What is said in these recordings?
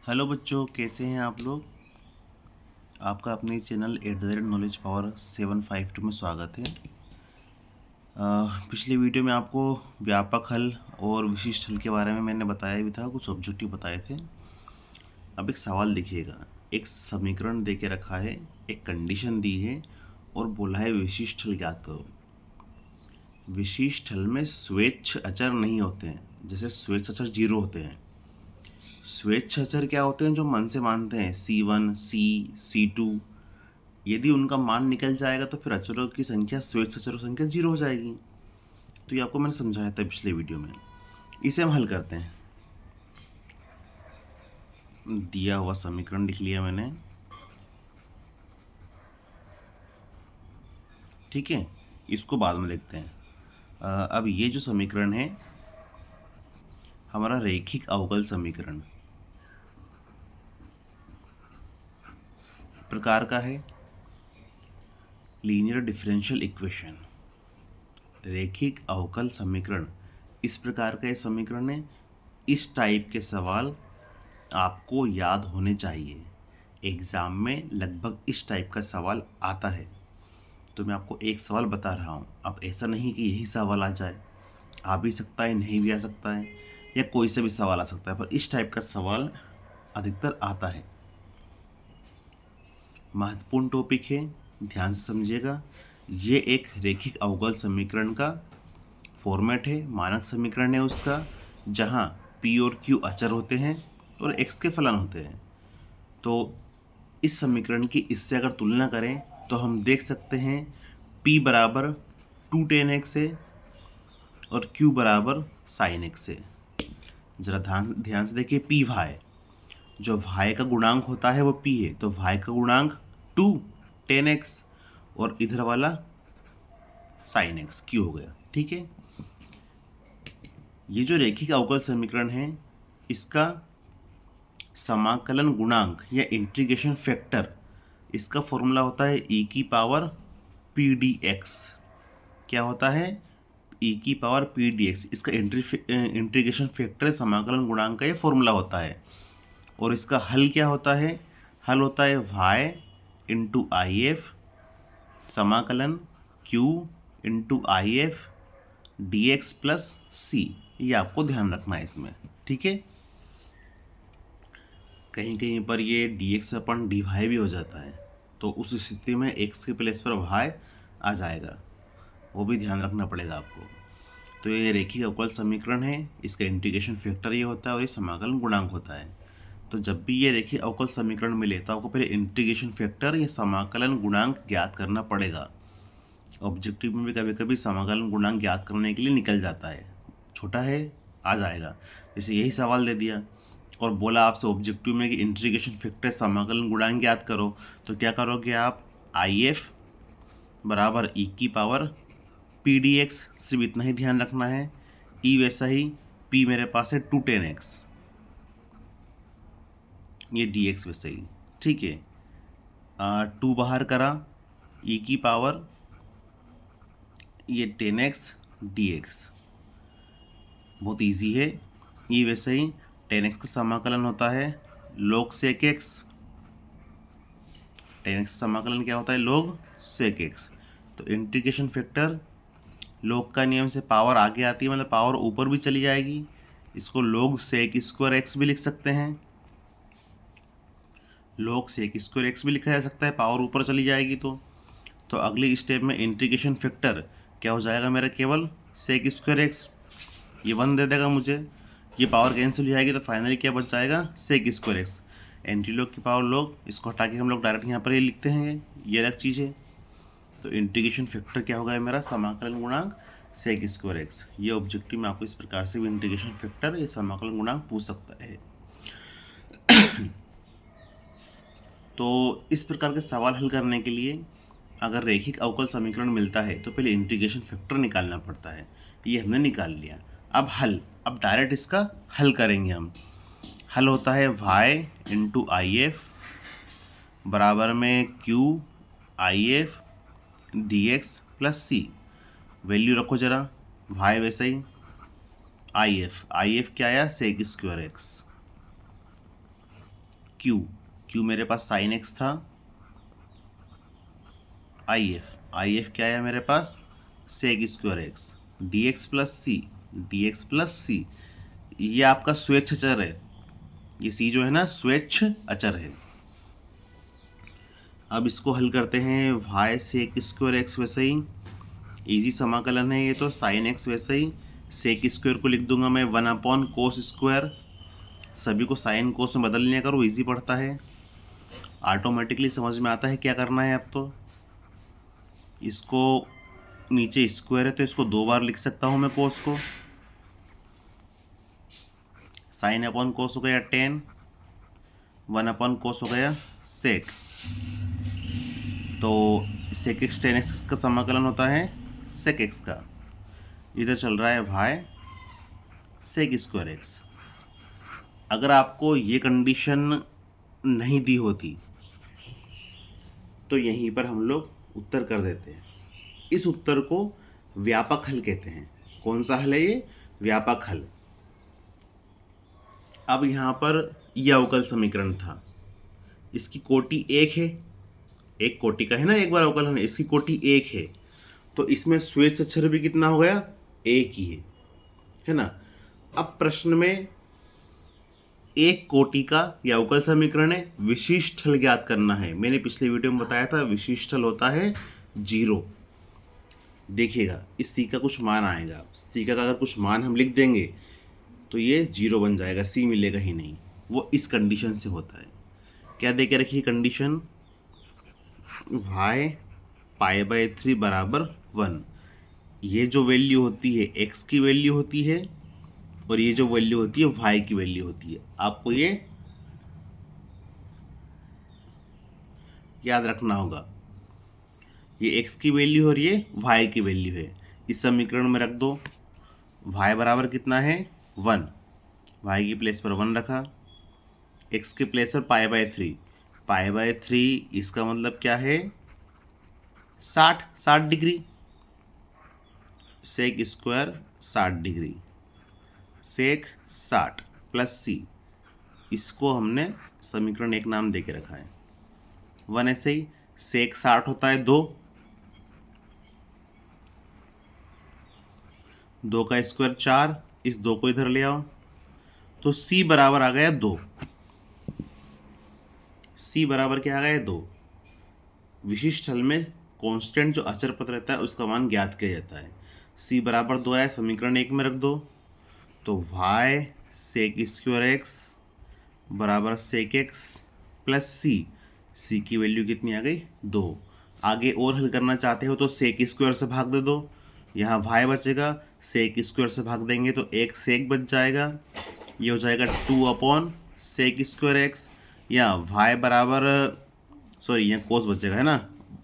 Hello बच्चों, कैसे हैं आप लोग। आपका अपने चैनल @knowledge power 752 में स्वागत है। पिछले वीडियो में आपको व्यापक हल और विशिष्ट हल के बारे में मैंने बताया भी था, कुछ ऑब्जेक्टिव बताए थे। अब एक सवाल देखिएगा। एक समीकरण दे के रखा है, एक कंडीशन दी है और बोला है विशिष्ट हल ज्ञात करो। विशिष्ट हल में स्वेच्छ अचर नहीं होते हैं, जैसे स्वेच्छ अचर 0 होते हैं। स्वेच्छ अचर क्या होते हैं? जो मन से मानते हैं, C1 C2। यदि उनका मान निकल जाएगा तो फिर अचरों की संख्या, स्वेच्छ अचरों की संख्या 0 हो जाएगी। तो ये आपको मैंने समझाया था पिछले वीडियो में। इसे हम हल करते हैं। दिया हुआ समीकरण लिख लिया मैंने, ठीक है। इसको बाद में देखते हैं। अब ये जो समीकरण है हमारा रैखिक अवकल समीकरण प्रकार का है, लीनियर डिफरेंशियल इक्वेशन। रैखिक अवकल समीकरण इस प्रकार का ये समीकरण है। इस टाइप के सवाल आपको याद होने चाहिए। एग्ज़ाम में लगभग इस टाइप का सवाल आता है। तो मैं आपको एक सवाल बता रहा हूँ। अब ऐसा नहीं कि यही सवाल आ जाए, आ भी सकता है, नहीं भी आ सकता है, या कोई से भी सवाल आ सकता है, पर इस टाइप का सवाल अधिकतर आता है। महत्वपूर्ण टॉपिक है, ध्यान से समझिएगा। ये एक रैखिक अवकल समीकरण का फॉर्मेट है, मानक समीकरण है उसका, जहाँ P और Q अचर होते हैं और x के फलन होते हैं। तो इस समीकरण की इससे अगर तुलना करें तो हम देख सकते हैं P बराबर 2 tan x है और Q बराबर sin x है। ज़रा ध्यान से देखिए, P y, जो y का गुणांक होता है वो P है, तो y का गुणांक 2 tan x और इधर वाला sin x Q हो गया, ठीक है। ये जो रैखिक अवकल समीकरण है, इसका समाकलन गुणांक या इंटीग्रेशन फैक्टर, इसका फॉर्मूला होता है e की पावर pdx। क्या होता है? e की पावर pdx। इसका इंटीग्रेशन फैक्टर, समाकलन गुणांक का ये फॉर्मूला होता है। और इसका हल क्या होता है? हल होता है y इंटू आई एफ समाकलन q into I F D x plus c. ये आपको ध्यान रखना है इसमें, ठीक है। कहीं कहीं पर ये dx अपन dy भी हो जाता है, तो उस स्थिति में x के प्लेस पर y आ जाएगा, वो भी ध्यान रखना पड़ेगा आपको। तो ये रैखिक अवकल समीकरण है, इसका इंटीग्रेशन फैक्टर ये होता है और ये समाकलन गुणांक होता है। तो जब भी ये रैखिक अवकल समीकरण मिले तो आपको पहले इंटीग्रेशन फैक्टर या समाकलन गुणांक ज्ञात करना पड़ेगा। ऑब्जेक्टिव में भी कभी कभी समाकलन गुणांक ज्ञात करने के लिए निकल जाता है, छोटा है आ जाएगा। जैसे यही सवाल दे दिया और बोला आपसे ऑब्जेक्टिव में कि इंटीग्रेशन फैक्टर समाकलन गुणांक ज्ञात करो, तो क्या करोगे आप? आई एफ बराबर ई की पावर पी डी एक्स, सिर्फ इतना ही ध्यान रखना है। ई वैसा ही, पी मेरे पास है 2 tan x, ये डी एक्स वैसे ही, ठीक है। 2 बाहर करा, ई की पावर ये 10x dx, बहुत इजी है। ये वैसे ही 10x का समाकलन होता है log sec x। 10x समाकलन क्या होता है? log sec x। तो इंटीग्रेशन फैक्टर, log का नियम से पावर आगे आती है, मतलब पावर ऊपर भी चली जाएगी। इसको log sec स्क्वायर x भी लिख सकते हैं, log sec स्क्वायर x भी लिखा जा सकता है, पावर ऊपर चली जाएगी। तो अगली स्टेप में इंटीग्रेशन फैक्टर क्या हो जाएगा मेरा? केवल sec स्क्वायर x, ये 1 दे देगा मुझे, ये पावर कैंसिल हो जाएगी, तो फाइनली क्या बच जाएगा? sec square x. Anti log की पावर लॉग, इसको हटा के हम लोग डायरेक्ट यहाँ पर ये लिखते हैं, ये अलग चीज़ है। तो इंटीग्रेशन फैक्टर क्या होगा मेरा? समाकलन गुणांक sec स्क्वायर एक्स। ये ऑब्जेक्टिव में आपको इस प्रकार से भी इंटीग्रेशन फैक्टर या समाकलन गुणांक पूछ सकता है। तो इस प्रकार के सवाल हल करने के लिए अगर रैखिक अवकल समीकरण मिलता है तो पहले इंटीग्रेशन फैक्टर निकालना पड़ता है। ये हमने निकाल लिया। अब हल, अब डायरेक्ट इसका हल करेंगे हम। हल होता है y इंटू आई एफ बराबर में q I F D x plus C. Value रखो ज़रा, y वैसे ही, आई एफ क्या आया? Sec square X. Q, Q मेरे पास साइन एक्स था, आई एफ क्या है मेरे पास, sec square x, d x plus c, ये आपका स्वेच्छ अचर है, ये सी जो है ना स्वेच्छ अचर है। अब इसको हल करते हैं, वाई सेक स्क्वायर एक्स वैसे ही इजी समाकलन है ये, तो साइन एक्स वैसे ही, सेक स्क्वायर को लिख दूंगा मैं 1 कोस स्क्वायर, सभी को साइन कोस में बदल लिया करो, इजी पड़ता है, ऑटोमेटिकली समझ में आता है क्या करना है। अब तो इसको नीचे स्क्वायर है तो इसको 2 बार लिख सकता हूँ मैं कोस को, साइन अपॉन कोस हो गया 10, 1 कोस हो गया सेक, तो सेक एक्स टेन एक्स का समाकलन होता है सेक एक्स का, इधर चल रहा है वाई सेक स्क्वायर एक्स। अगर आपको ये कंडीशन नहीं दी होती तो यहीं पर हम लोग उत्तर कर देते हैं। इस उत्तर को व्यापक हल कहते हैं। कौन सा हल है ये? व्यापक हल। अब यहाँ पर यह अवकल समीकरण था, इसकी कोटि 1 है, एक कोटि का है ना, एक बार अवकल है, इसकी कोटि 1 है, तो इसमें स्वेच्छ अक्षर भी कितना हो गया? 1 ही है ना। अब प्रश्न में एक कोटि का यह अवकल समीकरण है, विशिष्ट हल ज्ञात करना है। मैंने पिछले वीडियो में बताया था विशिष्ट हल होता है 0। देखिएगा इस सी का कुछ मान आएगा, सी का अगर कुछ मान हम लिख देंगे तो ये 0 बन जाएगा, सी मिलेगा ही नहीं। वो इस कंडीशन से होता है। क्या दे के रखिए कंडीशन? y π/3 बराबर 1। ये जो वैल्यू होती है x की वैल्यू होती है और ये जो वैल्यू होती है y की वैल्यू होती है। आपको ये याद रखना होगा, ये x की वैल्यू और ये y की वैल्यू है। इस समीकरण में रख दो, y बराबर कितना है? 1, y की प्लेस पर 1 रखा, x के प्लेस पर π/3 इसका मतलब क्या है? 60 डिग्री, सेक स्क्वायर 60 डिग्री, सेक 60 प्लस सी, इसको हमने समीकरण 1 नाम दे के रखा है। 1 ऐसे ही, सेक 60 होता है 2, 2 का स्क्वायर 4, इस 2 को इधर ले आओ तो सी बराबर आ गया 2। सी बराबर क्या आ गया? 2। विशिष्ट हल में कांस्टेंट जो अचर पद रहता है उसका मान ज्ञात किया जाता है। सी बराबर 2 आया, समीकरण 1 में रख दो, तो y सेक स्क्वायर एक्स बराबर सेक एक्स प्लस सी, सी की वैल्यू कितनी आ गई? 2। आगे और हल करना चाहते हो तो सेक स्क्वायर से भाग दे दो, यहाँ y बचेगा, सेक स्क्वायर से भाग देंगे तो एक सेक बच जाएगा, ये हो जाएगा 2 सेक स्क्वायर एक्स, या y बराबर सॉरी यहाँ कोस बचेगा है ना,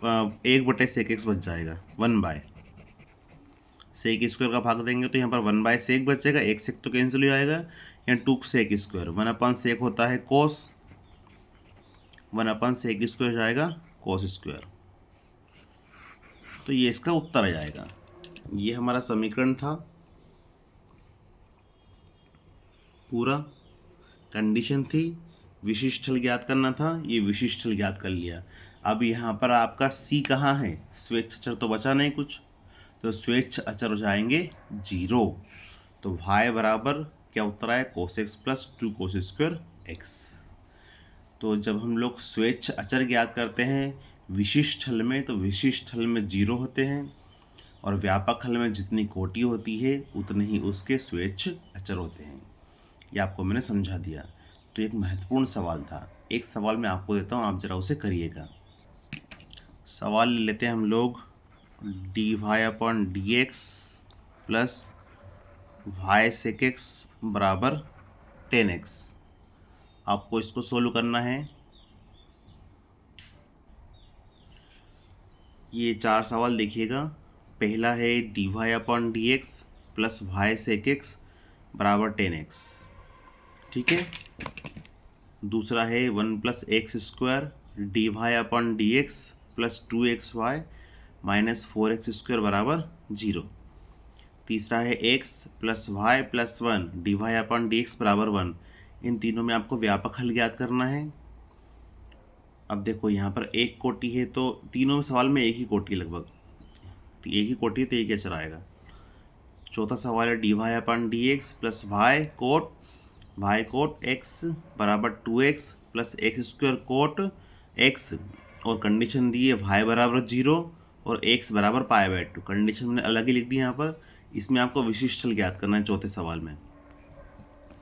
1/सेक एक्स बच जाएगा, 1 सेक स्क्वायर का भाग देंगे तो यहाँ पर 1/सेक बचेगा, एक सेक तो कैंसिल हो जाएगा, यहाँ 2 सेक स्क्वायर, 1/सेक होता है कोस, 1/सेक स्क्वायर जाएगा कोस स्क्वायर, तो ये इसका उत्तर आ जाएगा। ये हमारा समीकरण था, पूरा कंडीशन थी, विशिष्ट हल ज्ञात करना था, ये विशिष्ट हल ज्ञात कर लिया। अब यहाँ पर आपका सी कहाँ है? स्वेच्छ अचर तो बचा नहीं कुछ, तो स्वेच्छ अचर हो जाएंगे 0। तो y बराबर क्या उत्तर आया? Cos x plus 2 cos square x. तो जब हम लोग स्वेच्छ अचर ज्ञात करते हैं विशिष्ट हल में, तो विशिष्ट हल में 0 होते हैं और व्यापक हल में जितनी कोटि होती है उतने ही उसके स्वेच्छ अचर होते हैं। ये आपको मैंने समझा दिया। तो एक महत्वपूर्ण सवाल था, एक सवाल मैं आपको देता हूँ, आप जरा उसे करिएगा। सवाल ले लेते हैं हम लोग, dy/dx प्लस y सेक एक्स बराबर 10x। आपको इसको सोल्व करना है। ये 4 सवाल देखिएगा। पहला है dy/dx प्लस y सेक एक्स बराबर 10x, ठीक है। दूसरा है 1+x² dy/dx plus 2xy minus 4x² बराबर 0। तीसरा है x plus y plus 1 dy/dx बराबर 1। इन तीनों में आपको व्यापक हल ज्ञात करना है। अब देखो यहाँ पर एक कोटि है तो तीनों सवाल में एक ही कोटि लगभग, तो एक ही कोटि तो एक कैसे आएगा। चौथा सवाल है d y upon d x plus y cot x बराबर 2x plus x square cot x, और कंडीशन दी है वाई बराबर 0 और एक्स बराबर π/2। कंडीशन मैंने अलग ही लिख दी यहाँ पर, इसमें आपको विशिष्ट हल ज्ञात करना है चौथे सवाल में।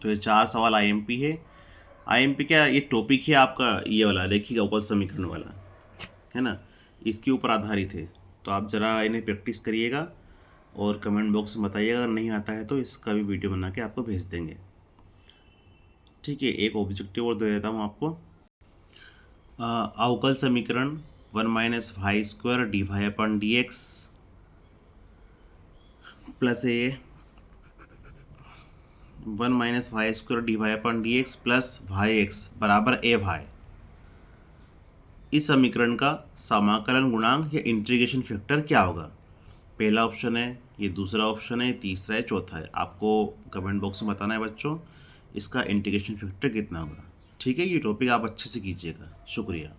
तो ये 4 सवाल आईएमपी है। आईएमपी क्या, ये टॉपिक है आपका ये वाला रेखीय अवकल समीकरण वाला, है ना, इसके ऊपर आधारित है। तो आप ज़रा इन्हें प्रैक्टिस करिएगा और कमेंट बॉक्स में बताइएगा, अगर नहीं आता है तो इसका भी वीडियो बना के आपको भेज देंगे। ठीक है, एक ऑब्जेक्टिव और दे देता हूँ आपको। अवकल समीकरण 1 minus y square d y upon d x plus 1 minus y square d y upon d x plus y x बराबर ए वाई, इस समीकरण का समाकलन गुणांक या इंटीग्रेशन फैक्टर क्या होगा। पहला ऑप्शन है, ये दूसरा ऑप्शन है, तीसरा है, चौथा है। आपको कमेंट बॉक्स में बताना है बच्चों इसका इंटीग्रेशन फैक्टर कितना होगा। ठीक है, ये टॉपिक आप अच्छे से कीजिएगा। शुक्रिया।